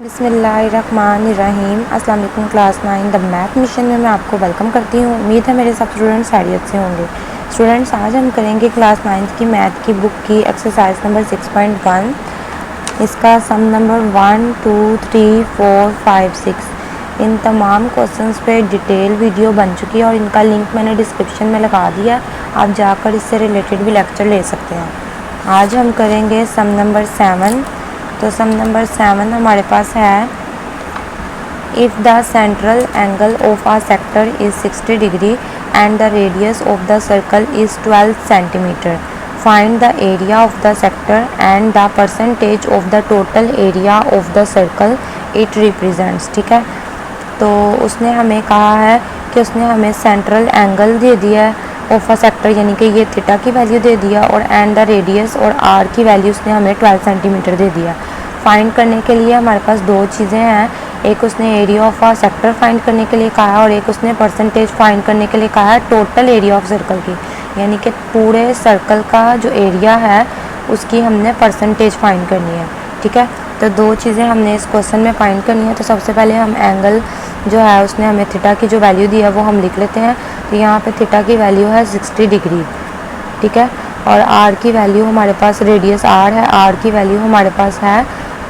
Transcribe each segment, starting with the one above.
बिस्मिल्लाहिर्रहमानिर्रहीम। अस्सलाम वालेकुम क्लास 9 द मैथ मिशन में मैं आपको वेलकम करती हूँ। उम्मीद है मेरे सब स्टूडेंट्स खैरियत से होंगे। स्टूडेंट्स, आज हम करेंगे क्लास 9 की मैथ की बुक की एक्सरसाइज नंबर 6.1। इसका सम नंबर 1 2 3 4 5 6। इन तमाम क्वेश्चंस पे डिटेल वीडियो बन चुकी है और इनका लिंक मैंने डिस्क्रिप्शन में लगा दिया। आप जाकर इससे रिलेटेड भी लेक्चर ले सकते हैं। आज हम करेंगे सम नंबर 7। तो सम नंबर 7 हमारे पास है, if the central angle of a sector is 60 degree and the radius of the circle is 12 centimetre, find the area of the sector and the percentage of the total area of the circle it represents. ठीक है, तो उसने हमें कहा है कि उसने हमें सेंट्रल एंगल दे दिया है ऑफ अ सेक्टर, यानी कि ये थीटा की वैल्यू दे दिया, और एंड द रेडियस और आर की वैल्यू उसने हमें 12 सेंटीमीटर दे दिया। फाइंड करने के लिए हमारे पास दो चीज़ें हैं, एक उसने area of a sector find करने के लिए कहा है और एक उसने परसेंटेज फाइंड करने के लिए कहा है टोटल एरिया ऑफ सर्कल की, यानी कि पूरे सर्कल का जो एरिया है उसकी हमने परसेंटेज फाइंड करनी है। ठीक है, तो दो चीज़ें हमने इस क्वेश्चन में फाइंड करनी है। तो सबसे पहले हम एंगल जो है उसने हमें थीटा की जो वैल्यू दी है वो हम लिख लेते हैं। तो यहाँ पे थीटा की वैल्यू है 60 डिग्री। ठीक है, और आर की वैल्यू हमारे पास, रेडियस आर है, आर की वैल्यू हमारे पास है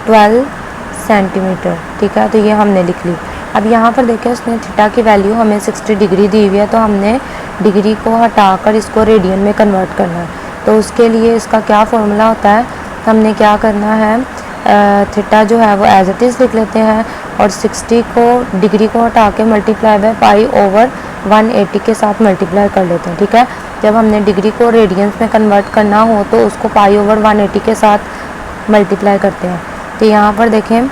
12 सेंटीमीटर। ठीक है, तो ये हमने लिख ली। अब यहाँ पर देखिए उसने थीटा की वैल्यू हमें 60 डिग्री दी हुई है, तो हमने डिग्री को हटाकर इसको रेडियन में कन्वर्ट करना है। तो उसके लिए इसका क्या फॉर्मूला होता है, हमने क्या करना है, थीटा जो है वो एज इट इज़ लिख लेते हैं और 60 को डिग्री को हटा के मल्टीप्लाई बाय पाई ओवर 180 के साथ मल्टीप्लाई कर लेते हैं। ठीक है, जब हमने डिग्री को रेडियंस में कन्वर्ट करना हो तो उसको पाई ओवर 180 के साथ मल्टीप्लाई करते हैं। तो यहाँ पर देखें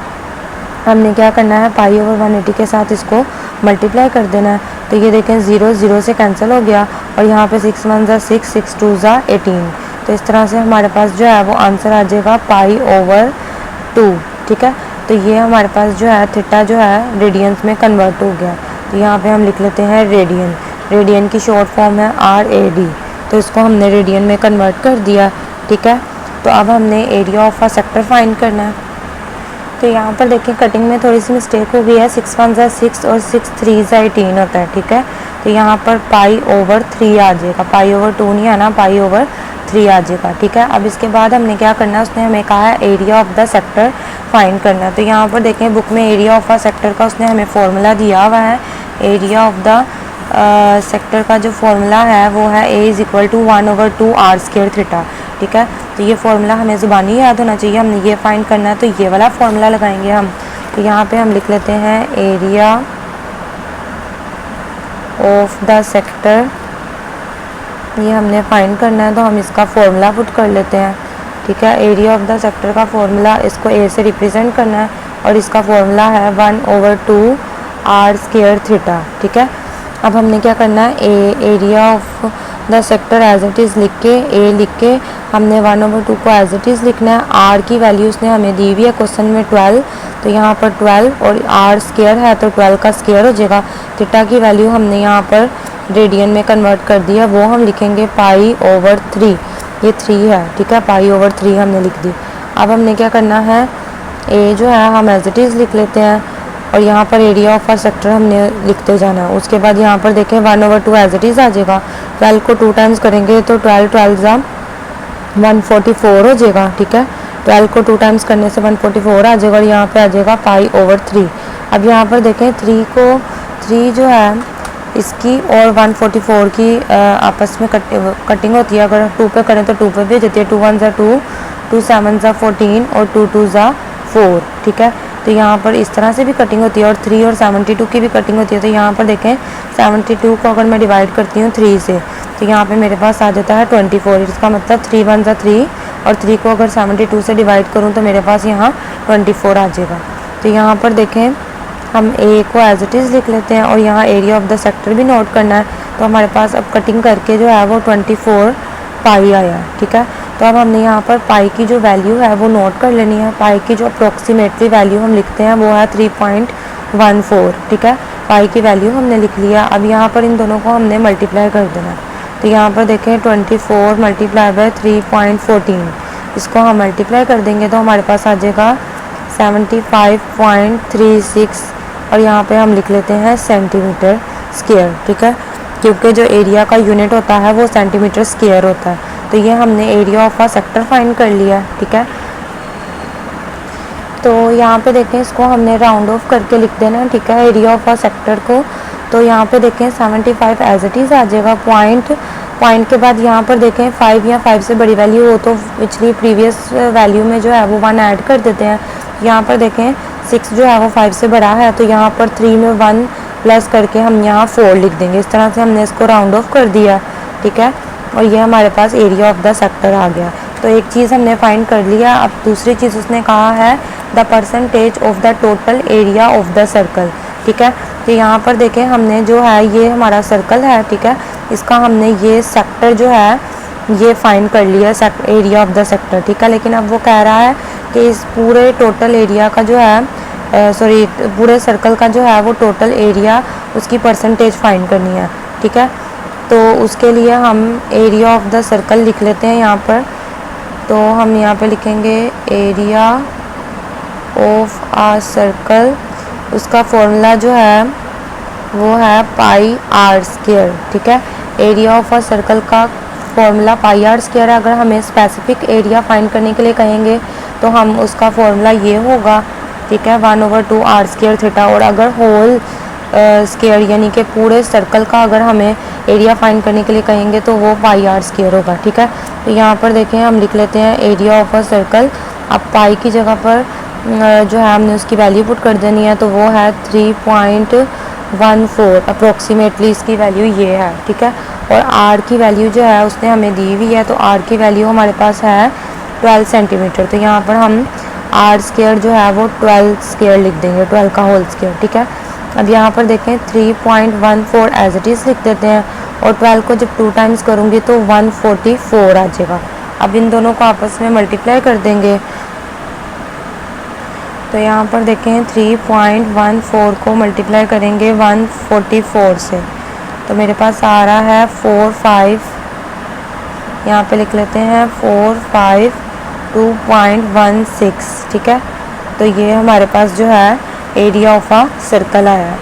हमने क्या करना है, पाई ओवर 180 के साथ इसको मल्टीप्लाई कर देना है। तो ये देखें 0 0 से कैंसिल हो गया और यहाँ पे 6 1 ज़ा 6 6 2 ज़ा 18। तो इस तरह से हमारे पास जो है वो आंसर आ जाएगा पाई ओवर 2। ठीक है, तो ये हमारे पास जो है थीटा जो है रेडियंस में कन्वर्ट हो गया। तो यहाँ पे हम लिख लेते हैं रेडियन। रेडियन की शॉर्ट फॉर्म है RAD, तो इसको हमने रेडियन में कन्वर्ट कर दिया। ठीक है, तो अब हमने area of a sector find करना है। तो यहाँ पर देखिए कटिंग में थोड़ी सी मिस्टेक हो गई है, 6 1 ज़ा 6 और 6 3 ज़ा 18 होता है। ठीक है, तो यहाँ पर पाई ओवर 3 आ जाएगा, पाई ओवर 2 नहीं आना, पाई ओवर 3 आ जाएगा। ठीक है, अब इसके बाद हमने क्या करना है, उसने हमें कहा है area of the sector find करना है। तो यहाँ पर देखें बुक में एरिया ऑफ अ सेक्टर का उसने हमें फॉर्मूला दिया हुआ है। एरिया ऑफ द सेक्टर का जो फॉर्मूला है वो है A = 1/2 r² थीटा। ठीक है, तो ये फॉर्मूला हमें ज़ुबानी याद होना चाहिए, हमने ये फाइंड करना है, तो ये वाला फॉर्मूला लगाएंगे हम। तो यहाँ पे हम लिख लेते हैं एरिया ऑफ द सेक्टर, ये हमने फाइंड करना है, तो हम इसका फॉर्मूला पुट कर लेते हैं। ठीक है, एरिया ऑफ द सेक्टर का फॉर्मूला, इसको A से रिप्रेजेंट करना है और इसका फॉर्मूला है 1/2 r² थीटा। ठीक है, अब हमने क्या करना है, area of the sector as it is लिख के, A लिख के हमने 1/2 को एज इट इज़ लिखना है। आर की वैल्यू उसने हमें दी हुई है क्वेश्चन में 12, तो यहाँ पर 12 और r² है तो 12 का स्क्वायर हो जाएगा। थीटा की वैल्यू हमने यहाँ पर रेडियन में कन्वर्ट कर दिया, वो हम लिखेंगे पाई ओवर 3, ये 3 है। ठीक है, पाई ओवर 3 हमने लिख दी। अब हमने क्या करना है, A जो है हम एज इट इज़ लिख लेते हैं और यहाँ पर एरिया ऑफ अ सेक्टर हमने लिखते जाना है। उसके बाद यहाँ पर देखें 1/2 एज इट इज़ आ जाएगा। 12 को 2 टाइम्स करेंगे तो 12 12 ज़ा 144 हो जाएगा। ठीक है, 12 को 2 टाइम्स करने से 144 आ जाएगा और यहाँ पे आ जाएगा पाई ओवर 3। अब यहाँ पर देखें 3 जो है इसकी और 144 की आपस में कटिंग होती है। अगर 2 पे करें तो 2 पे भी जाती है, 2 1 ज़ा 2, 2 7 ज़ा 14 और 2 2 ज़ा 4। ठीक है, तो यहाँ पर इस तरह से भी कटिंग होती है और 3 और 72 की भी कटिंग होती है। तो यहाँ पर देखें 72 को अगर मैं डिवाइड करती हूँ 3 से, तो यहाँ पे मेरे पास आ जाता है 24। इसका मतलब 3 1 ज़ा 3 और 3 को अगर 72 से डिवाइड करूँ तो मेरे पास यहाँ 24 आ जाएगा। तो यहाँ पर देखें हम A को एज इट इज़ लिख लेते हैं और यहाँ एरिया ऑफ द सेक्टर भी नोट करना है। तो हमारे पास अब कटिंग करके जो है वो 24 पाई आया। ठीक है, तो अब हमने यहाँ पर पाई की जो वैल्यू है वो नोट कर लेनी है। पाई की जो अप्रोक्सीमेटली वैल्यू हम लिखते हैं वो है 3.14। ठीक है, पाई की वैल्यू हमने लिख लिया। अब यहाँ पर इन दोनों को हमने मल्टीप्लाई कर देना है। तो यहाँ पर देखें 24 मल्टीप्लाई बाय 3.14, इसको हम मल्टीप्लाई कर देंगे तो हमारे पास आ जाएगा 75.36 और यहाँ पे हम लिख लेते हैं सेंटीमीटर स्क्वायर, ठीक है, क्योंकि जो एरिया का यूनिट होता है वो सेंटीमीटर स्क्वायर होता है। तो ये हमने area of a sector find कर लिया, ठीक है। तो यहाँ पे देखें, इसको हमने राउंड ऑफ करके लिख देना, ठीक है, एरिया ऑफ अ सेक्टर को। तो यहाँ पे देखें 75 एज इट इज़ आ जाएगा, पॉइंट के बाद यहाँ पर देखें 5 या 5 से बड़ी वैल्यू हो तो पिछली प्रीवियस वैल्यू में जो है वो 1 ऐड कर देते हैं। यहाँ पर देखें 6 जो है वो 5 से बड़ा है, तो यहाँ पर 3 में 1 प्लस करके हम यहाँ 4 लिख देंगे। इस तरह से हमने इसको राउंड ऑफ कर दिया, ठीक है, और ये हमारे पास एरिया ऑफ द सेक्टर आ गया। तो एक चीज़ हमने फाइंड कर लिया। अब दूसरी चीज़ उसने कहा है the percentage of the total area of the circle, ठीक है। तो यहाँ पर देखें हमने जो है ये हमारा सर्कल है, ठीक है, इसका हमने ये सेक्टर जो है ये फाइंड कर लिया, एरिया ऑफ द सेक्टर, ठीक है। लेकिन अब वो कह रहा है कि इस पूरे टोटल एरिया का जो है पूरे सर्कल का जो है वो टोटल एरिया उसकी परसेंटेज फाइंड करनी है, ठीक है। तो उसके लिए हम एरिया ऑफ द सर्कल लिख लेते हैं यहाँ पर। तो हम यहाँ पे लिखेंगे एरिया ऑफ आ सर्कल, उसका फॉर्मूला जो है वो है पाई आर स्क्वायर, ठीक है। एरिया ऑफ अ सर्कल का फॉर्मूला पाई आर स्क्वायर है। अगर हमें स्पेसिफिक एरिया फाइंड करने के लिए कहेंगे तो हम उसका फॉर्मूला ये होगा, ठीक है, 1/2 आर स्क्वायर थीटा। और अगर होल स्क्वायर यानी कि पूरे सर्कल का अगर हमें एरिया फाइंड करने के लिए कहेंगे तो वो पाई आर स्क्वायर होगा, ठीक है। तो यहाँ पर देखें हम लिख लेते हैं एरिया ऑफ अ सर्कल। अब पाई की जगह पर जो है हमने उसकी वैल्यू पुट कर देनी है, तो वो है 3.14 अप्रोक्सीमेटली इसकी वैल्यू ये है, ठीक है। और आर की वैल्यू जो है उसने हमें दी हुई है, तो आर की वैल्यू हमारे पास है 12 सेंटीमीटर। तो यहाँ पर हम आर स्क्वायर जो है वो 12 स्क्वायर लिख देंगे, 12 का होल स्क्वायर, ठीक है। अब यहाँ पर देखें 3.14 एज इट इज़ लिख देते हैं, और 12 को जब 2 टाइम्स करूँगी तो 144 आ जाएगा। अब इन दोनों को आपस में मल्टीप्लाई कर देंगे। तो यहाँ पर देखें 3.14 को मल्टीप्लाई करेंगे 144 से, तो मेरे पास आ रहा है 45, यहाँ पे लिख लेते हैं 452.16, ठीक है। तो ये हमारे पास जो है एरिया ऑफ आ सर्कल आया है।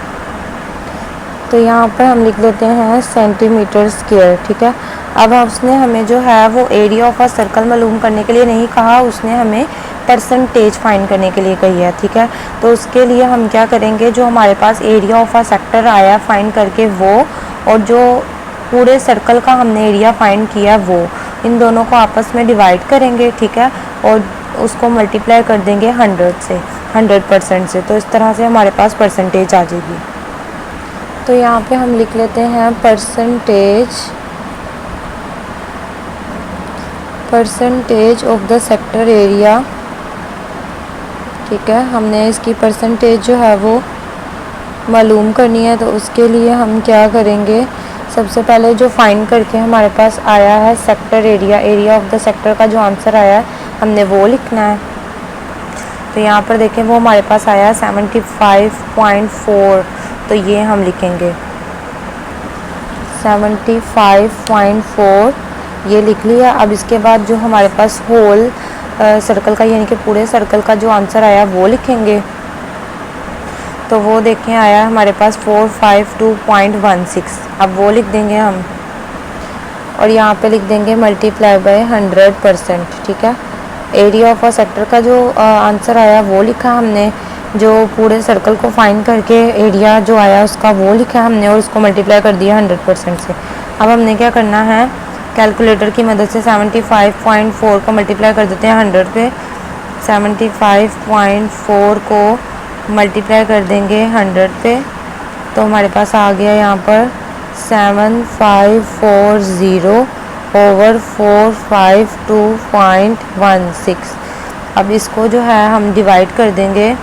तो यहाँ पर हम लिख लेते हैं सेंटीमीटर स्क्वायर, ठीक है। अब उसने हमें जो है वो एरिया ऑफ आ सर्कल मालूम करने के लिए नहीं कहा, उसने हमें परसेंटेज फाइंड करने के लिए कही है, ठीक है। तो उसके लिए हम क्या करेंगे, जो हमारे पास एरिया ऑफ आ सेक्टर आया फाइंड करके वो, और जो पूरे सर्कल का हमने एरिया फाइंड किया वो, इन दोनों को आपस में डिवाइड करेंगे, ठीक है, और उसको मल्टीप्लाई कर देंगे 100% से। तो इस तरह से हमारे पास परसेंटेज आ जाएगी। तो यहाँ पे हम लिख लेते हैं percentage of the sector area, ठीक है। हमने इसकी परसेंटेज जो है वो मालूम करनी है, तो उसके लिए हम क्या करेंगे, सबसे पहले जो फाइंड करके हमारे पास आया है sector area of the sector का जो आंसर आया है हमने वो लिखना है। तो यहाँ पर देखें वो हमारे पास आया है 75.4, तो ये हम लिखेंगे 75.4, ये लिख लिया। अब इसके बाद जो हमारे पास होल सर्कल का यानी कि पूरे सर्कल का जो आंसर आया वो लिखेंगे। तो वो देखें आया हमारे पास 452.16, अब वो लिख देंगे हम, और यहाँ पे लिख देंगे मल्टीप्लाई बाय 100%, ठीक है। एरिया ऑफ अ सेक्टर का जो आंसर आया वो लिखा हमने, जो पूरे सर्कल को फाइंड करके एरिया जो आया उसका वो लिखा हमने, और उसको मल्टीप्लाई कर दिया 100% से। अब हमने क्या करना है, कैलकुलेटर की मदद से 75.4 को मल्टीप्लाई कर देते हैं 100 पे। 75.4 को मल्टीप्लाई कर देंगे 100 पे, तो हमारे पास आ गया यहाँ पर 7540/452.16। अब इसको जो है हम डिवाइड कर देंगे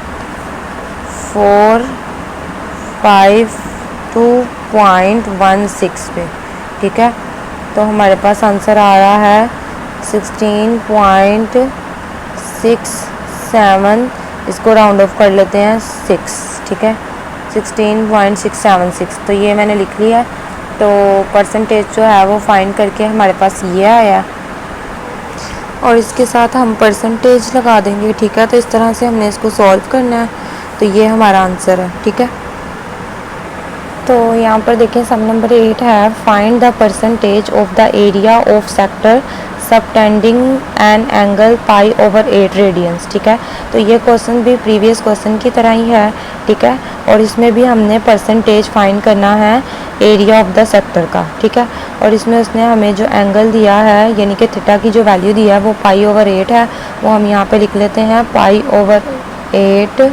452.16 पे, ठीक है। तो हमारे पास आंसर आ रहा है 16.67, इसको राउंड ऑफ कर लेते हैं 6, ठीक है, 16.676। तो ये मैंने लिख लिया। तो परसेंटेज जो है वो फाइंड करके हमारे पास ये आया। और इसके साथ हम परसेंटेज लगा देंगे। ठीक है, तो इस तरह से हमने इसको सॉल्व करना है। तो ये हमारा आंसर है। ठीक है, तो यहाँ पर देखें सम नंबर 8 है, find the percentage of the area of sector subtending an angle pi over 8 radians. ठीक है, तो ये क्वेश्चन भी प्रीवियस क्वेश्चन की तरह ही है। ठीक है, और इसमें भी हमने परसेंटेज फाइंड करना है एरिया ऑफ द सेक्टर का। ठीक है, और इसमें उसने हमें जो एंगल दिया है यानी कि थीटा की जो वैल्यू दिया है वो पाई ओवर 8 है, वो हम यहाँ पे लिख लेते हैं पाई ओवर 8।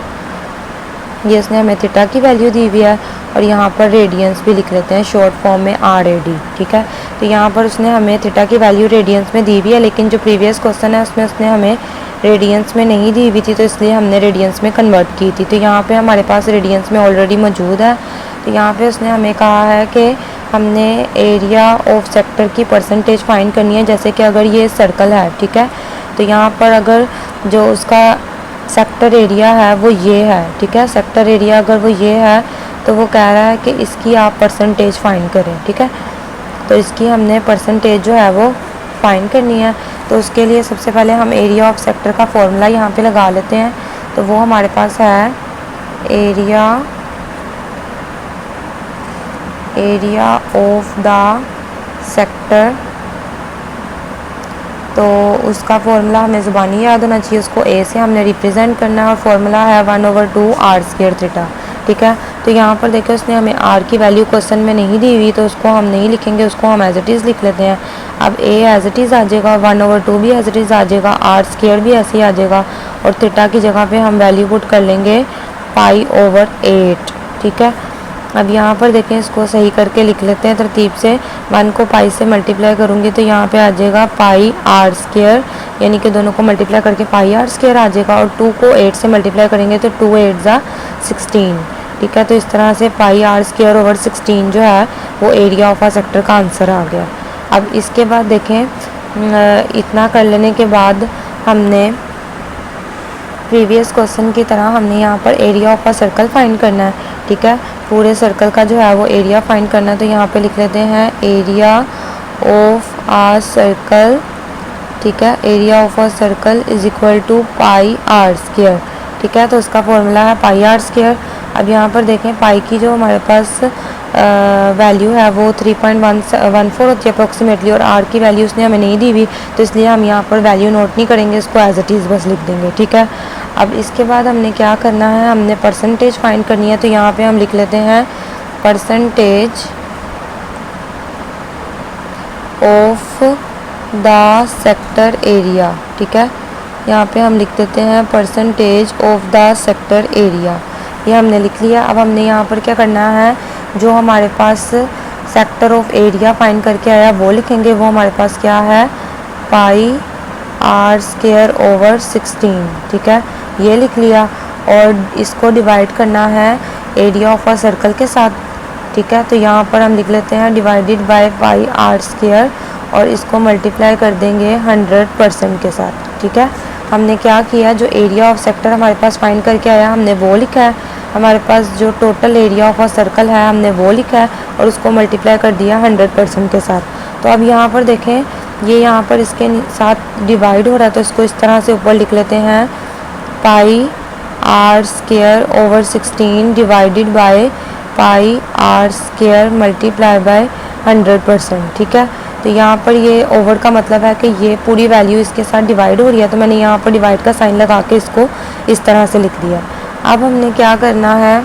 ये उसने हमें थीटा की वैल्यू दी हुई है, और यहाँ पर रेडियंस भी लिख लेते हैं शॉर्ट फॉर्म में RAD। ठीक है, तो यहाँ पर उसने हमें थीटा की वैल्यू रेडियंस में दी हुई है, लेकिन जो प्रीवियस क्वेश्चन है उसमें उसने हमें रेडियंस में नहीं दी हुई थी, तो इसलिए हमने रेडियंस में कन्वर्ट की थी। तो यहाँ पे हमारे पास रेडियंस में ऑलरेडी मौजूद है। तो यहाँ पे उसने हमें कहा है कि हमने एरिया ऑफ सेक्टर की परसेंटेज फाइंड करनी है। जैसे कि अगर ये सर्कल है, ठीक है, तो यहाँ पर अगर जो उसका सेक्टर एरिया है वो ये है। ठीक है, सेक्टर एरिया अगर वो ये है तो वो कह रहा है कि इसकी आप परसेंटेज फाइंड करें। ठीक है, तो इसकी हमने परसेंटेज जो है वो फाइंड करनी है। तो उसके लिए सबसे पहले हम एरिया ऑफ सेक्टर का फॉर्मूला यहाँ पे लगा लेते हैं। तो वो हमारे पास है एरिया ऑफ द सेक्टर। तो उसका फॉर्मूला हमें ज़ुबानी याद होना चाहिए, उसको ए से हमने रिप्रेजेंट करना है, और फॉर्मूला है 1/2 r² थीटा। ठीक है, तो यहाँ पर देखिए उसने हमें r की वैल्यू क्वेश्चन में नहीं दी हुई, तो उसको हम नहीं लिखेंगे, उसको हम एज इट इज़ लिख लेते हैं। अब a एज इट इज़ आ जाएगा, 1/2 भी एज इट इज़ आ जाएगा, r² भी ऐसे ही आ जाएगा, और थीटा की जगह पे हम वैल्यू पुट कर लेंगे पाई ओवर 8। ठीक है, अब यहाँ पर देखें इसको सही करके लिख लेते हैं तरतीब से। 1 को पाई से मल्टीप्लाई करूँगी तो यहाँ पे आ जाएगा पाई r², यानी कि दोनों को मल्टीप्लाई करके पाई r² आ जाएगा, और 2 को 8 से मल्टीप्लाई करेंगे तो 2 8 ज़ा 16। ठीक है, तो इस तरह से पाई r² ओवर 16 जो है वो एरिया ऑफ आ सेक्टर का आंसर आ गया। अब इसके बाद देखें इतना कर लेने के बाद हमने प्रीवियस क्वेश्चन की तरह हमने यहाँ पर area of a circle find करना है। ठीक है, पूरे सर्कल का जो है वो एरिया फाइंड करना है। तो यहाँ पे लिख लेते हैं एरिया ऑफ आ सर्कल। ठीक है, area of a circle is equal to pi r²। ठीक है, तो उसका फॉर्मूला है पाई r²। अब यहाँ पर देखें पाई की जो हमारे पास वैल्यू है वो 3.114 होती है अप्रॉक्सीमेटली, और r की वैल्यू उसने हमें नहीं दी हुई, तो इसलिए हम यहाँ पर वैल्यू नोट नहीं करेंगे, इसको एज इट इज़ बस लिख देंगे। ठीक है, अब इसके बाद हमने क्या करना है, हमने परसेंटेज फाइंड करनी है। तो यहाँ पे हम लिख लेते हैं percentage of the sector area. ठीक है, यहाँ पे हम लिख देते हैं percentage of the sector area, ये हमने लिख लिया। अब हमने यहाँ पर क्या करना है, जो हमारे पास सेक्टर ऑफ एरिया फाइंड करके आया वो लिखेंगे। वो हमारे पास क्या है, पाई r² ओवर 16। ठीक है, ये लिख लिया, और इसको डिवाइड करना है एरिया ऑफ अ सर्कल के साथ। ठीक है, तो यहाँ पर हम लिख लेते हैं डिवाइडेड बाय पाई r², और इसको मल्टीप्लाई कर देंगे 100% के साथ। ठीक है, हमने क्या किया, जो एरिया ऑफ सेक्टर हमारे पास फाइंड करके आया हमने वो लिखा है, हमारे पास जो total area of a circle है हमने वो लिखा है, और उसको मल्टीप्लाई कर दिया 100% के साथ। तो अब यहाँ पर देखें ये यहाँ पर इसके साथ डिवाइड हो रहा है, तो इसको इस तरह से ऊपर लिख लेते हैं पाई r² over 16 divided by pi r² multiply by 100%। ठीक है, तो यहाँ पर ये ओवर का मतलब है कि ये पूरी वैल्यू इसके साथ डिवाइड हो रही है, तो मैंने यहाँ पर डिवाइड का साइन लगा के इसको इस तरह से लिख दिया। अब हमने क्या करना है,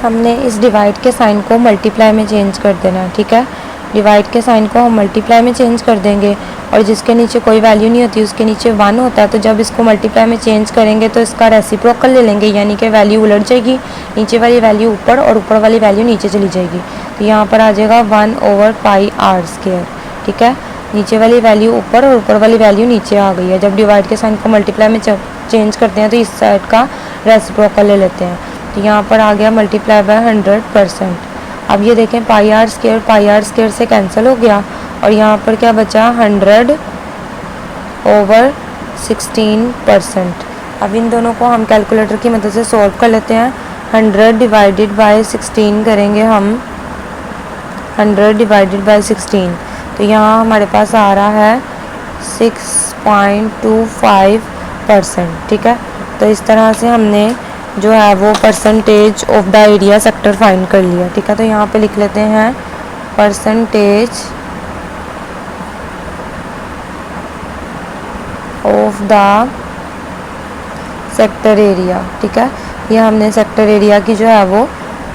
हमने इस डिवाइड के साइन को मल्टीप्लाई में चेंज कर देना है। ठीक है, डिवाइड के साइन को हम मल्टीप्लाई में चेंज कर देंगे, और जिसके नीचे कोई वैल्यू नहीं होती उसके नीचे 1 होता है, तो जब इसको मल्टीप्लाई में चेंज करेंगे तो इसका रेसिप्रोकल ले लेंगे, यानी कि वैल्यू उलट जाएगी, नीचे वाली वैल्यू ऊपर और ऊपर वाली वैल्यू नीचे चली जाएगी। तो यहाँ पर आ जाएगा 1 ओवर पाई r²। ठीक है, नीचे वाली वैल्यू ऊपर और ऊपर वाली वैल्यू नीचे आ गई है। जब डिवाइड के साइन को मल्टीप्लाई में चेंज करते हैं तो इस साइड का रेसिप्रोकल ले लेते हैं, तो यहाँ पर आ गया मल्टीप्लाई बाय 100%। अब ये देखें पाई r² से कैंसिल हो गया, और यहाँ पर क्या बचा 100 ओवर 16%। अब इन दोनों को हम कैलकुलेटर की मदद से सॉल्व कर लेते हैं। 100 डिवाइडेड बाय 16 करेंगे हम, 100 डिवाइडेड बाय 16, तो यहाँ हमारे पास आ रहा है 6.25%। ठीक है, तो इस तरह से हमने जो है वो percentage of the area sector find कर लिया। ठीक है, तो यहाँ पे लिख लेते हैं percentage of the sector area. ठीक है, ये हमने सेक्टर एरिया की जो है वो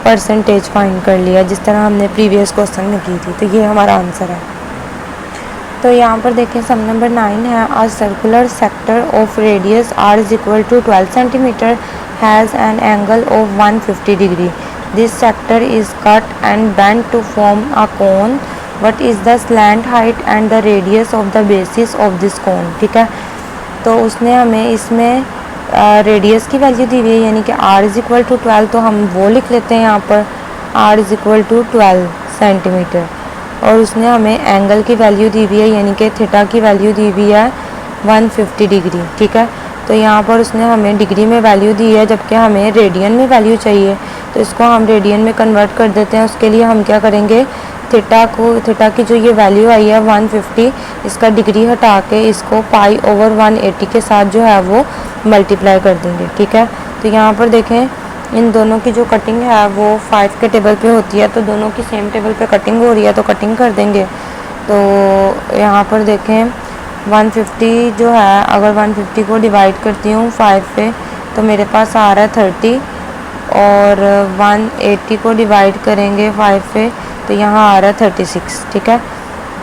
परसेंटेज फाइंड कर लिया, जिस तरह हमने प्रीवियस क्वेश्चन में की थी। तो ये हमारा आंसर है। तो यहाँ पर देखें सम नंबर 9 है, a circular sector of radius r is equal to 12 centimetre has an angle of 150 degree. This sector is cut and bend to form a cone. What is the slant height and the radius of the basis of this cone. ठीक है, तो उसने हमें इसमें radius की value दी हुई है, यानी कि r इज इक्वल टू 12, तो हम वो लिख लेते हैं यहाँ पर r is equal to 12 centimetre. और उसने हमें एंगल की वैल्यू दी हुई है, यानी कि थीटा की वैल्यू दी हुई है 150 डिग्री। ठीक है, तो यहाँ पर उसने हमें डिग्री में वैल्यू दी है, जबकि हमें रेडियन में वैल्यू चाहिए, तो इसको हम रेडियन में कन्वर्ट कर देते हैं। उसके लिए हम क्या करेंगे, थीटा की जो ये वैल्यू आई है 150, इसका डिग्री हटा के इसको पाई ओवर 180 के साथ जो है वो मल्टीप्लाई कर देंगे। ठीक है, तो यहाँ पर देखें इन दोनों की जो कटिंग है वो 5 के टेबल पे होती है, तो दोनों की सेम टेबल पे कटिंग हो रही है, तो कटिंग कर देंगे। तो यहाँ पर देखें 150 जो है, अगर 150 को डिवाइड करती हूँ 5 पे तो मेरे पास आ रहा है 30, और 180 को डिवाइड करेंगे 5 पे तो यहाँ आ रहा है 36। ठीक है,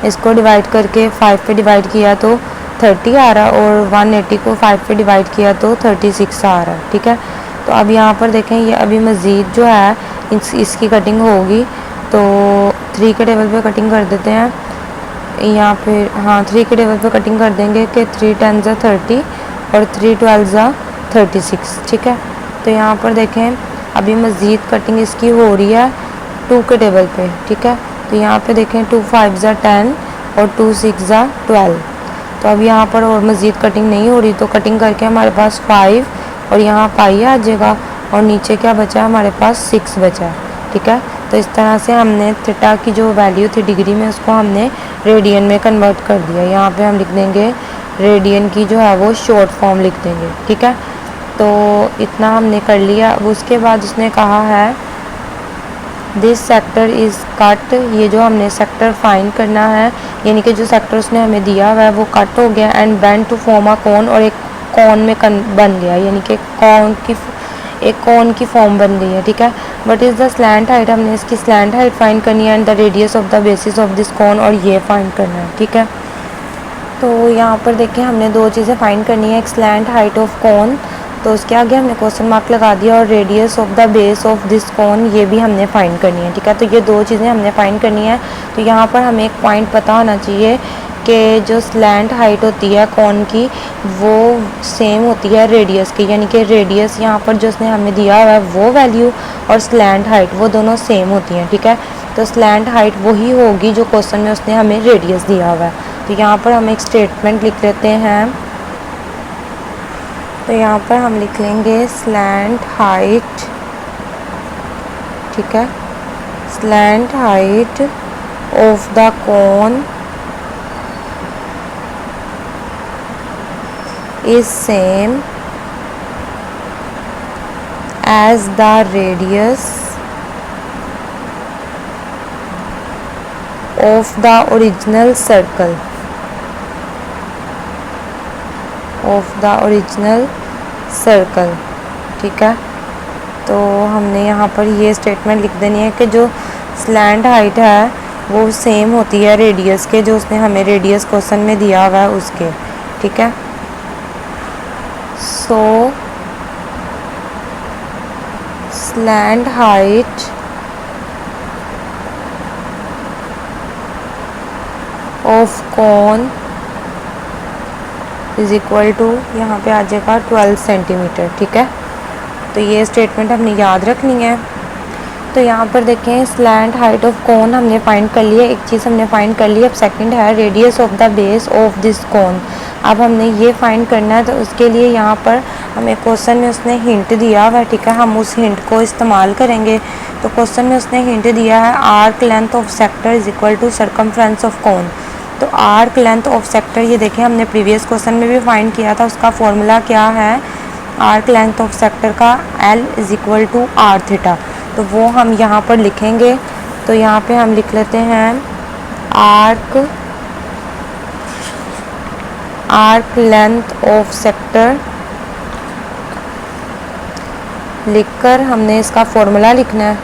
इसको डिवाइड करके 5 पे डिवाइड किया तो 30 आ रहा है, और 180 को 5 पे डिवाइड किया तो 36 आ रहा है। ठीक है, तो अब यहाँ पर देखें ये अभी मज़ीद जो है इसकी कटिंग होगी, तो 3 के टेबल पे कटिंग कर देते हैं, यहाँ पे हाँ 3 के टेबल पे कटिंग कर देंगे कि 3 10 ज़ा 30 और 3 12 ज़ा 36। ठीक है, तो यहाँ पर देखें अभी मज़ीद कटिंग इसकी हो रही है 2 के टेबल पे। ठीक है, तो यहाँ पे देखें 2 5 ज़ा 10 और 2 6 ज़ा 12। तो अब यहाँ पर और मज़ीद कटिंग नहीं हो रही, तो कटिंग करके हमारे पास 5 और यहाँ पाई आ जाएगा, और नीचे क्या बचा, हमारे पास 6 बचा है। ठीक है, तो इस तरह से हमने थीटा की जो वैल्यू थी डिग्री में, उसको हमने रेडियन में कन्वर्ट कर दिया। यहाँ पे हम लिख देंगे रेडियन की जो है वो शॉर्ट फॉर्म लिख देंगे। ठीक है, तो इतना हमने कर लिया। अब उसके बाद उसने कहा है दिस सेक्टर इज़ कट, ये जो हमने सेक्टर फाइंड करना है, यानी कि जो सेक्टर उसने हमें दिया हुआ है वो कट हो गया, and bend to form a cone, और एक कॉन में बन गया, यानी कि एक कॉन की फॉर्म बन गई है। ठीक है, but is the slant height, हमने इसकी स्लैंट हाइट फाइंड करनी है, and the radius of the basis of this cone, और ये फाइंड करना है। ठीक है, तो यहाँ पर देखिए हमने दो चीज़ें फाइंड करनी है, एक स्लैंट हाइट ऑफ कॉन, तो उसके आगे हमने क्वेश्चन मार्क लगा दिया, और radius of the base of this cone ये भी हमने फाइंड करनी है। ठीक है, तो ये दो चीज़ें हमने फाइंड करनी है। तो यहाँ पर हमें एक पॉइंट पता होना चाहिए कि जो स्लैंट हाइट होती है कॉन की वो सेम होती है रेडियस की, यानी कि रेडियस यहाँ पर जो उसने हमें दिया हुआ है वो वैल्यू और स्लैंट हाइट वो दोनों सेम होती हैं। ठीक है, तो स्लैंट हाइट वही होगी जो क्वेश्चन में उसने हमें रेडियस दिया हुआ है। तो यहाँ पर हम एक स्टेटमेंट लिख लेते हैं, तो यहाँ पर हम लिख लेंगे स्लैंट हाइट। ठीक है, slant height of the cone is same as the radius of the original circle ठीक है, तो हमने यहाँ पर ये स्टेटमेंट लिख देनी है कि जो स्लैंट हाइट है वो सेम होती है रेडियस के, जो उसने हमें रेडियस क्वेश्चन में दिया हुआ है उसके। ठीक है, so slant height of cone is equal to यहाँ पे आ जाएगा 12 सेंटीमीटर। ठीक है, तो ये स्टेटमेंट हमने याद रखनी है। तो यहाँ पर देखें स्लैंट हाइट ऑफ कोन हमने फाइंड कर लिया, एक चीज़ हमने फाइंड कर ली। अब सेकंड है radius of the base of this cone, अब हमने ये फाइंड करना है। तो उसके लिए यहाँ पर हमें क्वेश्चन में उसने हिंट दिया हुआ है। ठीक है, हम उस हिंट को इस्तेमाल करेंगे। तो क्वेश्चन में उसने हिंट दिया है arc length of sector is equal to circumference of cone. तो आर्क लेंथ ऑफ सेक्टर, ये देखें हमने प्रीवियस क्वेश्चन में भी फाइंड किया था, उसका फॉर्मूला क्या है आर्क लेंथ ऑफ सेक्टर का, L = r थीटा। तो वो हम यहाँ पर लिखेंगे। तो यहाँ पे हम लिख लेते हैं आर्क लेंथ ऑफ सेक्टर, लिखकर हमने इसका फॉर्मूला लिखना है,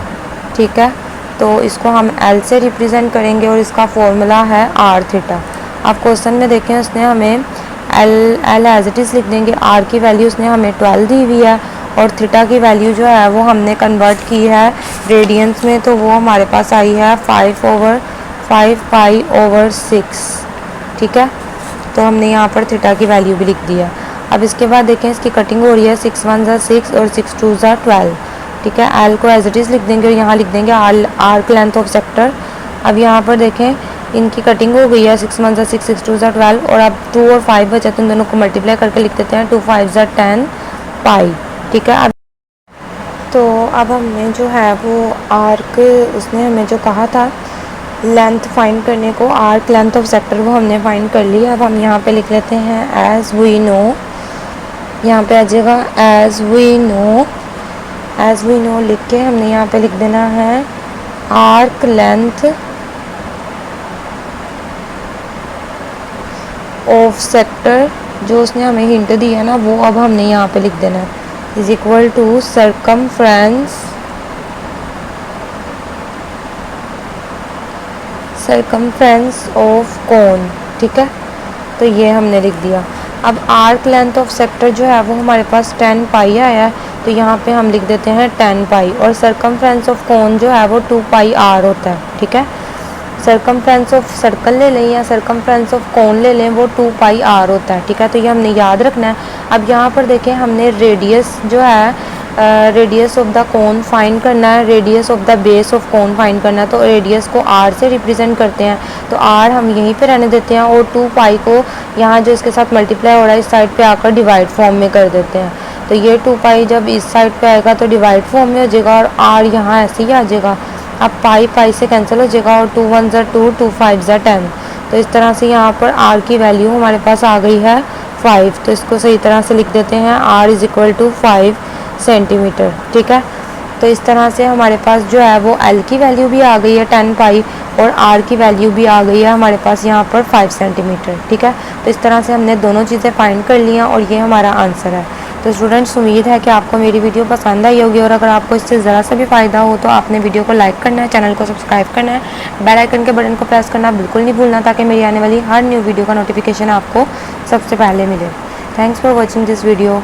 ठीक है। तो इसको हम L से रिप्रेजेंट करेंगे और इसका फॉर्मूला है r थीटा। अब क्वेश्चन में देखें उसने हमें L एज इट इज़ लिख देंगे, r की वैल्यू उसने हमें 12 दी हुई है और थीटा की वैल्यू जो है वो हमने कन्वर्ट की है रेडियंस में, तो वो हमारे पास आई है 5/5π/6, ठीक है। तो हमने यहाँ पर थीटा की वैल्यू भी लिख दी है। अब इसके बाद देखें इसकी कटिंग हो रही है, 6 1 ज़ा 6 और 6 2 ज़ा 12, ठीक है। L को एज इट इज़ लिख देंगे और यहाँ लिख देंगे आर्क लेंथ ऑफ सेक्टर। अब यहाँ पर देखें इनकी कटिंग हो गई है, 6 1 ज़ा 6 6 2 ज़ा 12 और अब 2 और 5 बचा, तो इन दोनों को मल्टीप्लाई करके लिख देते हैं 2 5 ज़ा 10 पाई, ठीक है। तो अब हमने जो है वो आर्क, उसने हमें जो कहा था लेंथ फाइंड करने को, आर्क लेंथ ऑफ सेक्टर, वो हमने फाइंड कर लिया। अब हम यहाँ पे लिख लेते हैं एज वी नो, यहाँ पे आ जाएगा एज वी नो लिख के हमने यहाँ पे लिख देना है आर्क लेंथ ऑफ सेक्टर, जो उसने हमें हिंट दी है ना वो अब हमने यहाँ पे लिख देना है, = सरकमफ्रेंस ऑफ कोन, ठीक है। तो ये हमने लिख दिया। अब आर्क लेंथ ऑफ सेक्टर जो है वो हमारे पास 10 पाई आया है, तो यहाँ पे हम लिख देते हैं 10 पाई, और सरकमफ्रेंस ऑफ कोन जो है वो 2 पाई r होता है, ठीक है। सरकमफ्रेंस ऑफ सर्कल ले लें या सरकमफ्रेंस ऑफ कोन ले लें, वो 2 पाई r होता है, ठीक है। तो ये हमने याद रखना है। अब यहाँ पर देखें हमने रेडियस जो है, radius of the cone find करना है, radius of the base of cone find करना है। तो रेडियस को r से रिप्रेजेंट करते हैं, तो r हम यहीं पे रहने देते हैं और 2 पाई को यहाँ जो इसके साथ मल्टीप्लाई हो रहा है इस साइड पे आकर डिवाइड फॉर्म में कर देते हैं। तो ये 2 पाई जब इस साइड पे आएगा तो डिवाइड फॉर्म में हो जाएगा और r यहाँ ऐसे ही आ जाएगा। अब पाई से कैंसिल हो जाएगा और 2 1 ज़ा 2 2 5 ज़ा 10। तो इस तरह से यहाँ पर r की वैल्यू हमारे पास आ गई है 5। तो इसको सही तरह से लिख देते हैं r = 5 सेंटीमीटर, ठीक है। तो इस तरह से हमारे पास जो है वो L की वैल्यू भी आ गई है 10 पाई और R की वैल्यू भी आ गई है हमारे पास यहाँ पर 5 सेंटीमीटर, ठीक है। तो इस तरह से हमने दोनों चीज़ें फाइंड कर ली हैं और ये हमारा आंसर है। तो स्टूडेंट्स, उम्मीद है कि आपको मेरी वीडियो पसंद आई होगी और अगर आपको इससे ज़रा सा भी फ़ायदा हो तो आपने वीडियो को लाइक करना है, चैनल को सब्सक्राइब करना है, बेल आइकन के बटन को प्रेस करना बिल्कुल नहीं भूलना, ताकि मेरी आने वाली हर न्यू वीडियो का नोटिफिकेशन आपको सबसे पहले मिले। Thanks for watching this video.